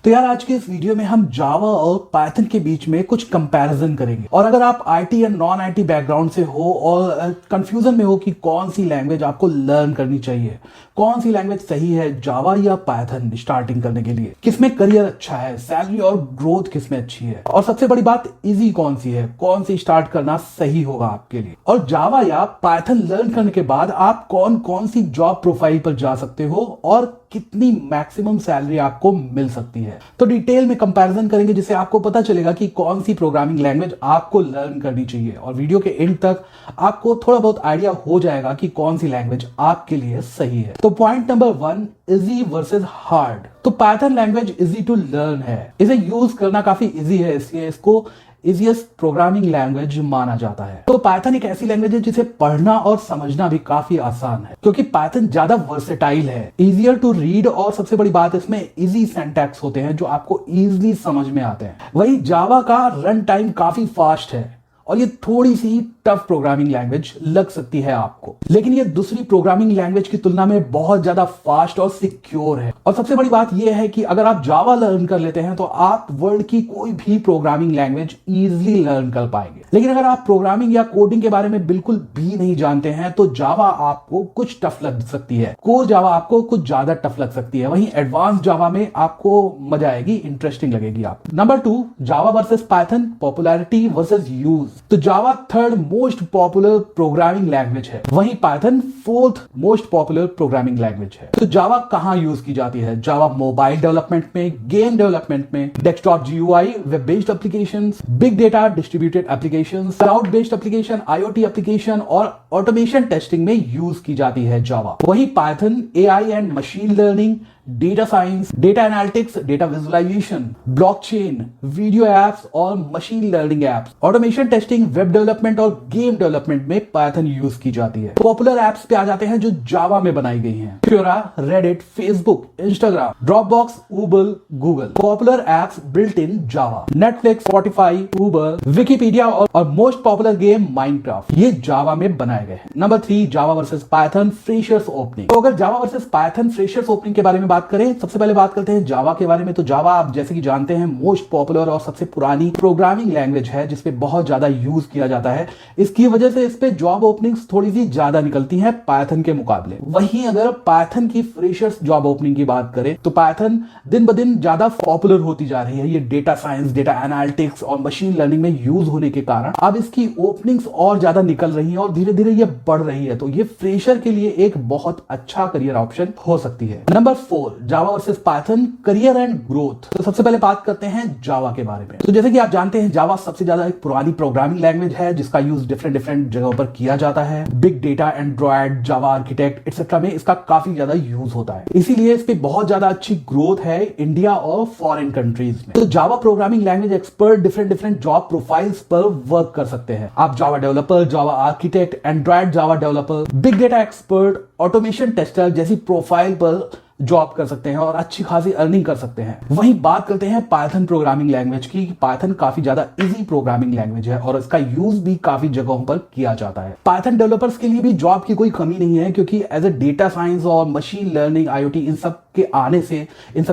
तो यार आज के इस वीडियो में हम जावा और पाइथन के बीच में कुछ कंपैरिजन करेंगे। और अगर आप आईटी या नॉन आईटी बैकग्राउंड से हो और कंफ्यूजन में हो कि कौन सी लैंग्वेज आपको लर्न करनी चाहिए, कौन सी लैंग्वेज सही है, जावा या पाइथन स्टार्टिंग करने के लिए, किसमें करियर अच्छा है, सैलरी और ग्रोथ किसमें अच्छी है, और सबसे बड़ी बात इजी कौन सी है, कौन सी स्टार्ट करना सही होगा आपके लिए, और जावा या पाइथन लर्न करने के बाद आप कौन कौन सी जॉब प्रोफाइल पर जा सकते हो और कितनी मैक्सिमम सैलरी आपको मिल सकती है। तो डिटेल में कंपैरिजन करेंगे जिससे आपको पता चलेगा कि कौन सी प्रोग्रामिंग लैंग्वेज आपको लर्न करनी चाहिए, और वीडियो के एंड तक आपको थोड़ा बहुत आइडिया हो जाएगा कि कौन सी लैंग्वेज आपके लिए सही है। तो point number 1, easy versus hard. तो Python language easy to learn है, इसे यूज करना काफी इजी है, इसलिए इसको इजीएस्ट प्रोग्रामिंग लैंग्वेज माना जाता है। तो पाइथन एक ऐसी लैंग्वेज है जिसे पढ़ना और समझना भी काफी आसान है, क्योंकि पाइथन ज्यादा वर्सेटाइल है, इजियर टू रीड, और सबसे बड़ी बात इसमें इजी सिंटैक्स होते हैं जो आपको इजीली समझ में आते हैं। वही जावा का रन टाइम काफी फास्ट है और ये थोड़ी सी टफ प्रोग्रामिंग लैंग्वेज लग सकती है आपको, लेकिन ये दूसरी प्रोग्रामिंग लैंग्वेज की तुलना में बहुत ज्यादा फास्ट और सिक्योर है। और सबसे बड़ी बात यह है कि अगर आप जावा लर्न कर लेते हैं तो आप वर्ल्ड की कोई भी प्रोग्रामिंग लैंग्वेज इजीली लर्न कर पाएंगे। लेकिन अगर आप प्रोग्रामिंग या कोडिंग के बारे में बिल्कुल भी नहीं जानते हैं तो जावा आपको कुछ टफ लग सकती है, कोर जावा आपको कुछ ज्यादा टफ लग सकती है। वहीं एडवांस जावा में आपको मजा आएगी, इंटरेस्टिंग लगेगी आपको। Number 2, Java versus Python, popularity versus use. तो Java third most popular programming language है, वहीं Python fourth most popular programming language है। तो जावा कहां यूज की जाती है? जावा मोबाइल डेवलपमेंट में, गेम डेवलपमेंट में, desktop GUI, web based applications, big data distributed applications, cloud based application, IoT application और ऑटोमेशन टेस्टिंग में यूज की जाती है जावा। वहीं Python AI and machine learning, data science, data analytics, data visualization, blockchain, video apps और machine learning apps, automation testing, web development और game development में Python use की जाती है। पॉपुलर एप्स पे आ जाते हैं जो जावा में बनाई गई हैं। Quora, Reddit, Facebook, Instagram, Dropbox, Uber, Google. Popular apps built in Java, Netflix, Spotify, Uber, Wikipedia और मोस्ट पॉपुलर गेम माइनक्राफ्ट, ये जावा में बनाए गए हैं। Number 3, Java versus Python freshers opening. तो अगर Java versus Python freshers opening के बारे में बात करें, सबसे पहले बात करते हैं जावा के बारे में। तो जावा आप जैसे कि जानते हैं मोस्ट पॉपुलर और सबसे पुरानी प्रोग्रामिंग लैंग्वेज है जिसपे बहुत ज्यादा यूज किया जाता है। इसकी वजह से इस पे जॉब ओपनिंग्स थोड़ी सी ज्यादा निकलती हैं पाइथन के मुकाबले। वहीं अगर पाइथन की फ्रेशर्स जॉब ओपनिंग की बात करें तो पाइथन दिन ब दिन ज्यादा पॉपुलर होती जा रही है। ये डेटा साइंस, डेटा एनालिटिक्स और मशीन लर्निंग में यूज होने के कारण अब इसकी ओपनिंग्स और ज्यादा निकल रही है और धीरे धीरे ये बढ़ रही है। तो ये फ्रेशर के लिए एक बहुत अच्छा करियर ऑप्शन हो सकती है। Number 4, Java versus Python career and growth. तो सबसे पहले बात करते हैं जावा के बारे में। तो जैसे कि आप जानते हैं जावा सबसे ज्यादा एक पुरानी प्रोग्रामिंग लैंग्वेज है जिसका यूज डिफरेंट जगहों पर किया जाता है। Big data, Android, Java architect etcetera में इसका काफी ज्यादा यूज होता है, इसीलिए इस पे बहुत ज्यादा अच्छी ग्रोथ है इंडिया और फॉरेन कंट्रीज में। तो Java programming language expert different job profiles पर वर्क कर सकते हैं। आप Java developer, Java architect, Android Java developer, big data expert, automation tester जैसी प्रोफाइल पर जॉब कर सकते हैं और अच्छी खासी अर्निंग कर सकते हैं। वहीं बात करते हैं पाइथन प्रोग्रामिंग लैंग्वेज की। पाइथन काफी ज्यादा इजी प्रोग्रामिंग लैंग्वेज है और इसका यूज भी काफी जगहों पर किया जाता है। पाइथन डेवलपर्स के लिए भी जॉब की कोई कमी नहीं है, क्योंकि एज ए डेटा साइंस और मशीन लर्निंग, आईओटी, इन सब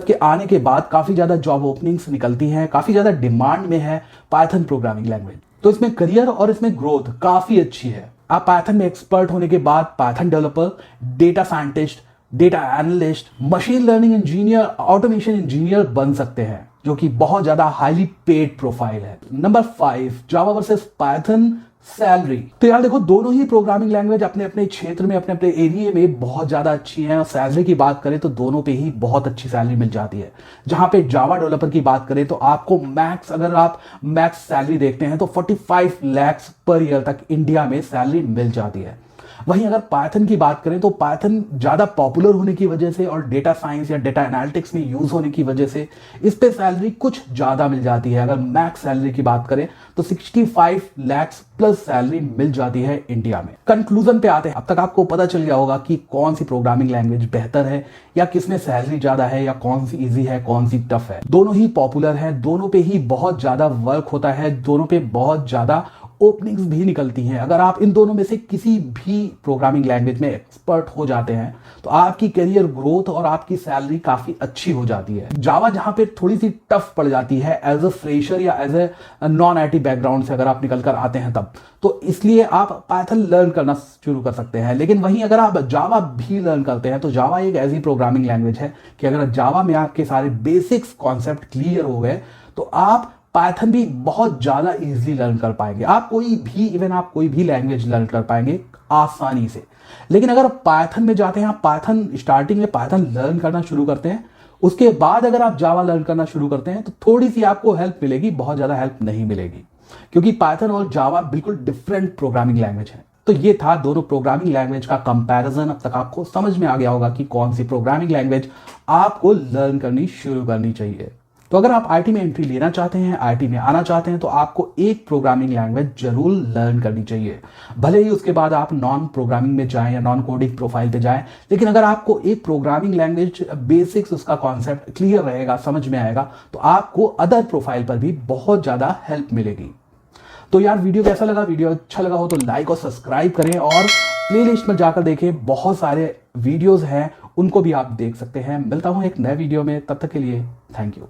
के आने के बाद काफी ज्यादा जॉब ओपनिंग्स निकलती हैं, काफी ज्यादा डिमांड में है पाइथन प्रोग्रामिंग लैंग्वेज। तो इसमें करियर और इसमें ग्रोथ काफी अच्छी है। आप पाइथन में एक्सपर्ट होने के बाद Python developer, data scientist, data analyst, machine learning engineer, automation engineer बन सकते हैं, जो कि बहुत ज्यादा हाईली पेड प्रोफाइल है। नंबर 5, जावा वर्सेस पाइथन सैलरी। तो यार देखो, दोनों ही प्रोग्रामिंग लैंग्वेज अपने अपने क्षेत्र में, अपने अपने एरिया में बहुत ज्यादा अच्छी हैं। और सैलरी की बात करें तो दोनों पे ही बहुत अच्छी सैलरी मिल जाती है। जहां पे जावा डेवलपर की बात करें तो आपको अगर आप मैक्स सैलरी देखते हैं तो 45 लाख पर ईयर तक इंडिया में सैलरी मिल जाती है। वहीं अगर पाइथन की बात करें तो पाइथन ज्यादा पॉपुलर होने की वजह से और डेटा साइंस या डेटा एनालिटिक्स में यूज होने की वजह से इस पे सैलरी कुछ ज्यादा मिल जाती है। अगर मैक्स सैलरी की बात करें तो 65 लाख प्लस सैलरी मिल जाती है इंडिया में। कंक्लूजन पे आते हैं। अब तक आपको पता चल गया होगा कि कौन सी प्रोग्रामिंग लैंग्वेज बेहतर है या किसमें सैलरी ज्यादा है या कौन सी इजी है, कौन सी टफ है। दोनों ही पॉपुलर है, दोनों पे ही बहुत ज्यादा वर्क होता है, दोनों पे बहुत ज्यादा ओपनिंग्स भी निकलती हैं। अगर आप इन दोनों में से किसी भी प्रोग्रामिंग लैंग्वेज में एक्सपर्ट हो जाते हैं तो आपकी करियर ग्रोथ और आपकी सैलरी काफी अच्छी हो जाती है। जावा जहां पे थोड़ी सी टफ पड़ जाती है एज अ फ्रेशर या as a non IT background से अगर आप निकल कर आते हैं तब, तो इसलिए आप पाइथन लर्न करना शुरू कर सकते हैं। लेकिन वहीं अगर आप जावा भी लर्न करते हैं तो जावा एक ऐसी प्रोग्रामिंग लैंग्वेज है कि अगर जावा में आपके सारे बेसिक्स कॉन्सेप्ट क्लियर हो गए तो आप पाइथन भी बहुत ज्यादा इजीली लर्न कर पाएंगे। आप कोई भी लैंग्वेज लर्न कर पाएंगे आसानी से। लेकिन अगर पाइथन में जाते हैं, आप पाइथन स्टार्टिंग में पाइथन लर्न करना शुरू करते हैं, उसके बाद अगर आप जावा लर्न करना शुरू करते हैं तो थोड़ी सी आपको हेल्प मिलेगी, बहुत ज्यादा हेल्प नहीं मिलेगी, क्योंकि पाइथन और जावा बिल्कुल डिफरेंट प्रोग्रामिंग लैंग्वेज है। तो ये था दोनों प्रोग्रामिंग लैंग्वेज का कंपैरिजन। अब तक आपको समझ में आ गया होगा कि कौन सी प्रोग्रामिंग लैंग्वेज आपको लर्न करनी शुरू करनी चाहिए। तो अगर आप आईटी में एंट्री लेना चाहते हैं, आईटी में आना चाहते हैं, तो आपको एक प्रोग्रामिंग लैंग्वेज जरूर लर्न करनी चाहिए। भले ही उसके बाद आप नॉन प्रोग्रामिंग में जाएं या नॉन कोडिंग प्रोफाइल पे जाएं, लेकिन अगर आपको एक प्रोग्रामिंग लैंग्वेज बेसिक्स उसका कॉन्सेप्ट क्लियर रहेगा, समझ में आएगा, तो आपको अदर प्रोफाइल पर भी बहुत ज्यादा हेल्प मिलेगी। तो यार वीडियो कैसा लगा? वीडियो अच्छा लगा हो तो लाइक और सब्सक्राइब करें और प्लेलिस्ट में जाकर देखें, बहुत सारे वीडियोस हैं, उनको भी आप देख सकते हैं। मिलता हूं एक नए वीडियो में, तब तक के लिए थैंक यू।